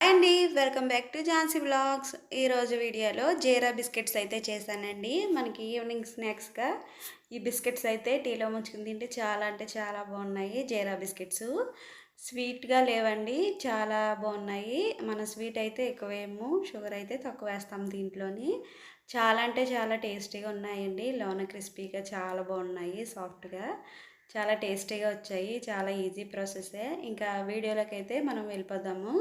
Hi అండి. Welcome back to Jhansi vlogs. ఈరోజు వీడియోలో జీరా బిస్కెట్స్ అయితే చేశానండి. మనకి ఈవినింగ్ స్నాక్స్‌గా ఈ బిస్కెట్స్ అయితే టీలో ముంచుకొని తింటే చాలా అంటే చాలా బాగున్నాయి. జీరా బిస్కెట్స్ స్వీట్‌గా లేవండి. చాలా బాగున్నాయి. మన స్వీట్ అయితే ఎక్కువ వేయము. షుగర్ అయితే తక్కువ వేస్తాం దీంట్లోని. చాలా అంటే చాలా టేస్టీగా ఉన్నాయండి. లోన క్రిస్పీగా చాలా బాగున్నాయి. సాఫ్ట్‌గా చాలా టేస్టీగా వచ్చాయి. చాలా ఈజీ ప్రాసెసే. ఇంకా వీడియోలోకి అయితే మనం వెళ్ళిపోదాము.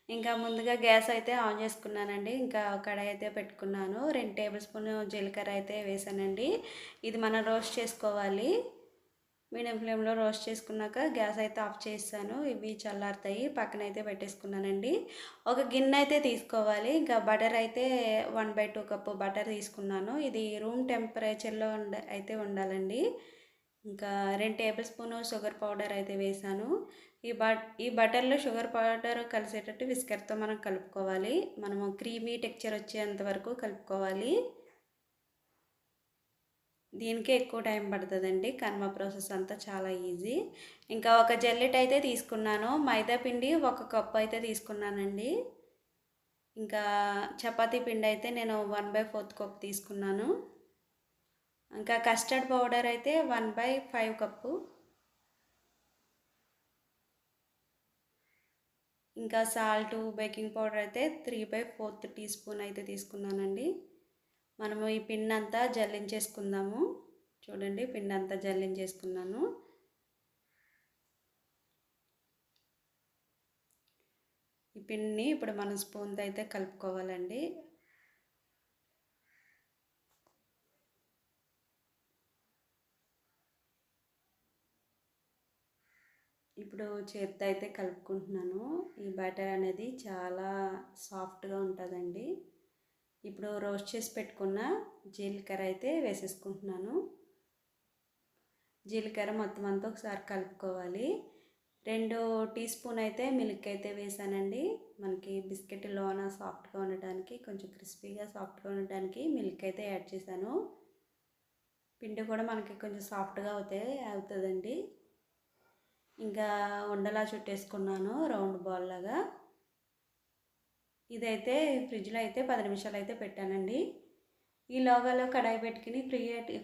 ఇంకా ముందుగా గ్యాస్ అయితే ఆన్ చేసుకున్నానండి. ఇంకా కడాయి అయితే పెట్టుకున్నాను. 2 టేబుల్ స్పూన్ జీలకర్ర అయితే వేసానండి. ఇది మనం రోస్ట్ చేసుకోవాలి. మీడియం ఫ్లేమ్లో రోస్ట్ చేసుకున్నాక గ్యాస్ అయితే ఆఫ్ చేస్తాను. ఇవి చల్లారుతాయి. పక్కన అయితే పెట్టేసుకున్నానండి. ఒక గిన్నె అయితే తీసుకోవాలి. ఇంకా బటర్ అయితే 1/2 కప్పు బటర్ తీసుకున్నాను. ఇది రూమ్ టెంపరేచర్లో అయితే ఉండాలండి. ఇంకా 2 టేబుల్ స్పూన్ షుగర్ పౌడర్ అయితే వేసాను. ఈ బటర్లో షుగర్ పౌడర్ కలిసేటట్టు విస్కర్తో మనం కలుపుకోవాలి. మనము క్రీమీ టెక్చర్ వచ్చేంత వరకు కలుపుకోవాలి. దీనికే ఎక్కువ టైం పడుతుందండి. కర్మ ప్రాసెస్ అంతా చాలా ఈజీ. ఇంకా ఒక జల్లెట్ అయితే తీసుకున్నాను. మైదా పిండి 1 కప్పు అయితే తీసుకున్నానండి. ఇంకా చపాతీ పిండి అయితే నేను 1/4 కప్ తీసుకున్నాను. ఇంకా కస్టర్డ్ పౌడర్ అయితే 1/5 కప్పు. ఇంకా సాల్ట్, బేకింగ్ పౌడర్ అయితే 3/4 టీ స్పూన్ అయితే తీసుకున్నానండి. మనము ఈ పిండి అంతా జల్లించేసుకుందాము. చూడండి, పిండి అంతా జల్లించేసుకున్నాను. ఈ పిండిని ఇప్పుడు మనం స్పూన్తో అయితే కలుపుకోవాలండి. ఇప్పుడు చేత్తో అయితే కలుపుకుంటున్నాను. ఈ బ్యాటర్ అనేది చాలా సాఫ్ట్గా ఉంటుందండి. ఇప్పుడు రోస్ట్ చేసి పెట్టుకున్న జీలకర్ర అయితే వేసేసుకుంటున్నాను. జీలకర్ర మొత్తం అంతా ఒకసారి కలుపుకోవాలి. 2 టీ స్పూన్ అయితే మిల్క్ అయితే వేసానండి. మనకి బిస్కెట్ లోన సాఫ్ట్గా ఉండటానికి, కొంచెం క్రిస్పీగా సాఫ్ట్గా ఉండటానికి మిల్క్ అయితే యాడ్ చేశాను. పిండి కూడా మనకి కొంచెం సాఫ్ట్గా అవుతుందండి. ఇంకా ఉండలా చుట్టేసుకున్నాను రౌండ్ బాల్ లాగా. ఇదైతే ఫ్రిడ్జ్లో అయితే 10 నిమిషాలు అయితే పెట్టానండి. ఈ లోగాలో కడాయి పెట్టుకుని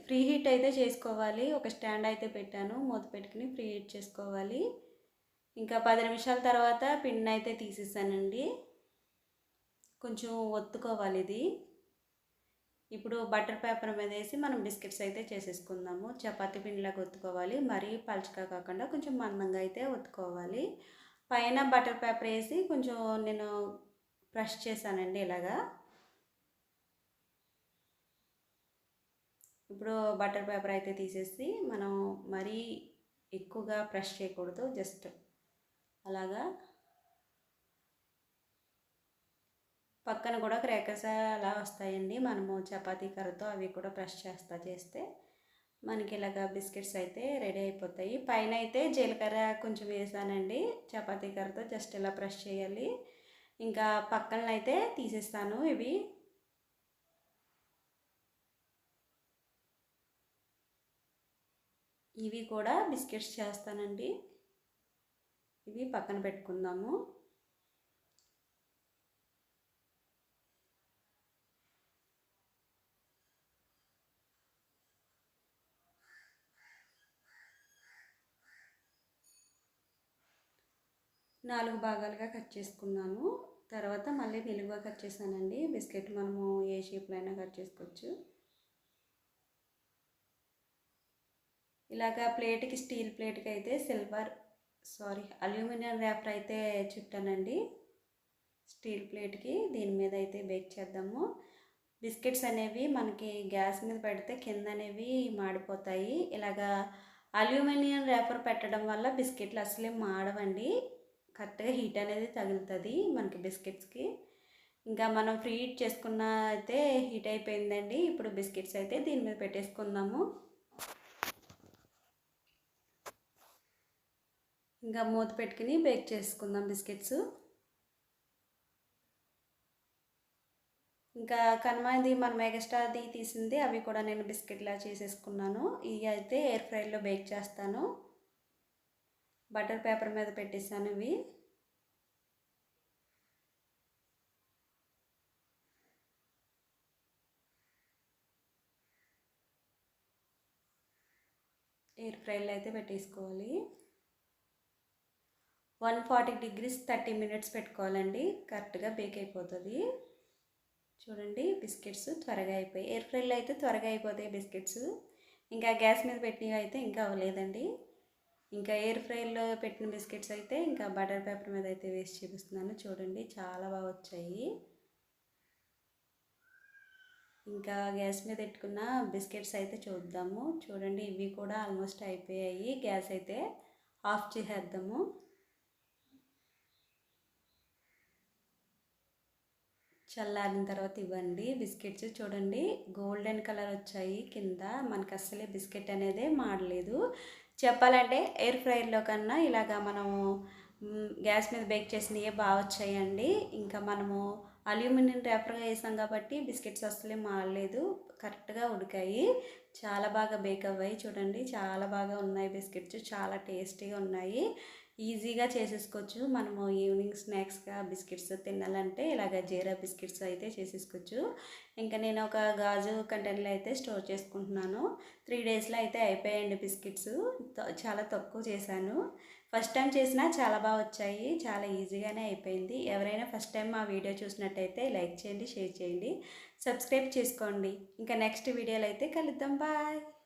ఫ్రీ హీట్ అయితే చేసుకోవాలి. ఒక స్టాండ్ అయితే పెట్టాను. మూత పెట్టుకుని ఫ్రీ హీట్ చేసుకోవాలి. ఇంకా 10 నిమిషాల తర్వాత పిండిని అయితే తీసేసానండి. కొంచెం ఒత్తుకోవాలి ఇది. ఇప్పుడు బటర్ పేపర్ మీద వేసి మనం బిస్కెట్స్ అయితే చేసేసుకుందాము. చపాతీ పిండిలాగా ఒత్తుకోవాలి. మరీ పలుచగా కాకుండా కొంచెం మందంగా అయితే ఒత్తుకోవాలి. పైన బటర్ పేపర్ వేసి కొంచెం నేను ప్రెస్ చేశానండి ఇలాగా. ఇప్పుడు బటర్ పేపర్ అయితే తీసేసి మనం మరీ ఎక్కువగా ప్రెస్ చేయకూడదు. జస్ట్ అలాగా. పక్కన కూడా క్రాకర్స్ అలా వస్తాయండి. మనము చపాతీ కర్రతో అవి కూడా ప్రెస్ చేస్తే మనకి ఇలాగ బిస్కెట్స్ అయితే రెడీ అయిపోతాయి. పైన అయితే జీలకర్ర కొంచెం వేసానండి. చపాతీ కర్రతో జస్ట్ ఇలా ప్రెస్ చేయాలి. ఇంకా పక్కన అయితే తీసేస్తాను ఇవి. ఇవి కూడా బిస్కెట్స్ చేస్తానండి. ఇవి పక్కన పెట్టుకుందాము. నాలుగు భాగాలుగా కట్ చేసుకున్నాను. తర్వాత మళ్ళీ నిలువుగా కట్ చేశానండి. బిస్కెట్ మనము ఏ షేప్లో అయినా కట్ చేసుకోవచ్చు. ఇలాగా ప్లేట్కి, స్టీల్ ప్లేట్కి అయితే అల్యూమినియం ర్యాపర్ అయితే చుట్టానండి. స్టీల్ ప్లేట్కి దీని మీద అయితే బేక్ చేద్దాము. బిస్కెట్స్ అనేవి మనకి గ్యాస్ మీద పెడితే కింద అనేవి మాడిపోతాయి. ఇలాగా అల్యూమినియం ర్యాపర్ పెట్టడం వల్ల బిస్కెట్లు అసలే మాడవండి. కరెక్ట్గా హీట్ అనేది తగులుతుంది మనకి బిస్కెట్స్కి. ఇంకా మనం ఫ్రీ హీట్ చేసుకున్న అయితే హీట్ అయిపోయిందండి. ఇప్పుడు బిస్కెట్స్ అయితే దీని మీద పెట్టేసుకుందాము. ఇంకా మూత పెట్టుకుని బేక్ చేసుకుందాం బిస్కెట్స్. ఇంకా కనుమది మనం ఎగస్ట్రాది తీసింది అవి కూడా నేను బిస్కెట్లా చేసేసుకున్నాను. ఇవి అయితే ఎయిర్ ఫ్రైలో బేక్ చేస్తాను. బటర్ పేపర్ మీద పెట్టేసాను ఇవి. ఎయిర్ ఫ్రైలో అయితే పెట్టేసుకోవాలి. 140 degrees 30 minutes పెట్టుకోవాలండి. కరెక్ట్గా బేక్ అయిపోతుంది. చూడండి బిస్కెట్స్ త్వరగా అయిపోయి, ఎయిర్ ఫ్రైలో అయితే త్వరగా అయిపోతాయి బిస్కెట్స్. ఇంకా గ్యాస్ మీద పెట్టినవి అయితే ఇంకా అవ్వలేదండి. ఇంకా ఎయిర్ ఫ్రైలో పెట్టిన బిస్కెట్స్ అయితే ఇంకా బటర్ పేపర్ మీద అయితే వేసి చూపిస్తున్నాను. చూడండి చాలా బాగా వచ్చాయి. ఇంకా గ్యాస్ మీద పెట్టుకున్న బిస్కెట్స్ అయితే చూద్దాము. చూడండి ఇవి కూడా ఆల్మోస్ట్ అయిపోయాయి. గ్యాస్ అయితే ఆఫ్ చేసేద్దాము. చల్లారిన తర్వాత ఇవ్వండి బిస్కెట్స్. చూడండి గోల్డెన్ కలర్ వచ్చాయి కింద. మనకు అస్సలే బిస్కెట్ అనేది మాడలేదు. చెప్పాలంటే ఎయిర్ ఫ్రైయర్లో కన్నా ఇలాగా మనము గ్యాస్ మీద బేక్ చేసినవి బాగా వచ్చాయండి. ఇంకా మనము అల్యూమినియం ర్యాపర్గా వేసాం కాబట్టి బిస్కెట్స్ అస్సలే మాడలేదు, కరెక్ట్గా ఉడికాయి. చాలా బాగా బేక్ అవ్వాయి. చూడండి చాలా బాగా ఉన్నాయి బిస్కెట్స్, చాలా టేస్టీగా ఉన్నాయి. ఈజీగా చేసేసుకోవచ్చు. మనము ఈవినింగ్ స్నాక్స్గా బిస్కెట్స్ తినాలంటే ఇలాగ జీరా బిస్కెట్స్ అయితే చేసేసుకోవచ్చు. ఇంకా నేను ఒక గాజు కంటైనర్లో అయితే స్టోర్ చేసుకుంటున్నాను. 3 daysలో అయితే అయిపోయాయండి బిస్కెట్స్. చాలా తక్కువ చేశాను. ఫస్ట్ టైం చేసినా చాలా బాగా వచ్చాయి. చాలా ఈజీగానే అయిపోయింది. ఎవరైనా ఫస్ట్ టైం మా వీడియో చూసినట్టయితే లైక్ చేయండి, షేర్ చేయండి, సబ్స్క్రైబ్ చేసుకోండి. ఇంకా నెక్స్ట్ వీడియోలో అయితే కలుద్దాం. బాయ్.